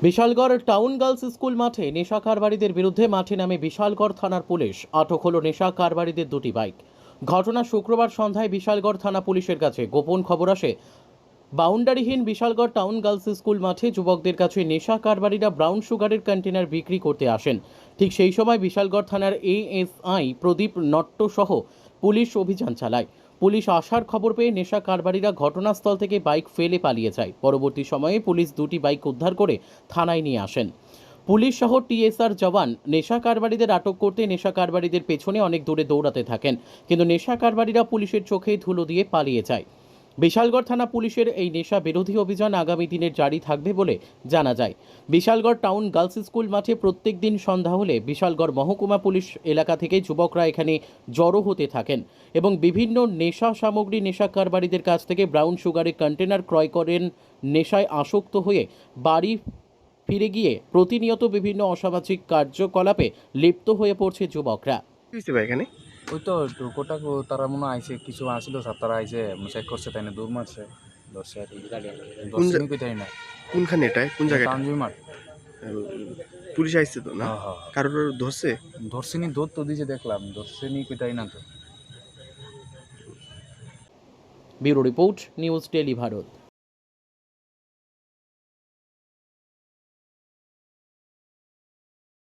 Bishalgarh town girls school মাঠে নেশা কারবারিদের বিরুদ্ধে মাঠে নামে বিশালগড় থানার পুলিশ। আটক হলো নেশা কারবারিদের দুটি বাইক। ঘটনা শুক্রবার সন্ধ্যায় বিশালগড় থানা পুলিশের কাছে গোপন খবর আসে। বাউন্ডারিহীন বিশালগড় টাউন গার্লস স্কুল মাঠে যুবকদের কাছে নেশা কারবারিরা ব্রাউন সুগারের কন্টেনার বিক্রি করতে আসেন। ঠিক সেই সময় বিশালগড় থানার এএসআই প্রদীপ নট্ট সহ পুলিশ অভিযান চালায়। পুলিশ আসার খবর পেয়ে নেশা কারবারিরা ঘটনাস্থল থেকে বাইক ফেলে পালিয়ে যায়। পরবর্তী সময়ে পুলিশ দুটি বাইক উদ্ধার করে থানায় নিয়ে আসেন। পুলিশ সহ টিএসআর জওয়ান নেশা কারবারিদের আটক করতে নেশা কারবারিদের পেছনে অনেক দূরে দৌড়াতে থাকেন, কিন্তু নেশা কারবারিরা পুলিশের চোখে ধুলো দিয়ে পালিয়ে যায়। বিশালগড় থানা পুলিশের এই নেশা বিরোধী অভিযান আগামী দিনে জারি থাকবে বলে জানা যায়। বিশালগড় টাউন গার্লস স্কুল মাঠে প্রত্যেক দিন সন্ধ্যা হলে বিশালগড় মহকুমা পুলিশ এলাকা থেকে যুবকরা এখানে জড়ো হতে থাকেন এবং বিভিন্ন নেশা সামগ্রী নেশা কারবারিদের কাছ থেকে ব্রাউন সুগারের কন্টেনার ক্রয় করেন। নেশায় আসক্ত হয়ে বাড়ি ফিরে গিয়ে প্রতিনিয়ত বিভিন্ন অসামাজিক কার্যকলাপে লিপ্ত হয়ে পড়ছে যুবকরা। হইছে ভাই এখানে? ওই তো টোটোটা তারা মনে হয় আইছে, কিছু আসছিল স্যার, তারা আইছে চেক করছে, তাই না দৌড় মারছে, ধরছে আর কি। দর্শনই কই তাই না, কোনখানে এটায়? কোন জায়গাটা? তানজুই মাঠ। পুলিশ আইছে তো না? হ্যাঁ হ্যাঁ কারোর ধরছে? ধরছেনি, দৌড় তো দিয়েছে দেখলাম, ধরছেনি কই তাই না তো। Bureau report, news daily Bharat.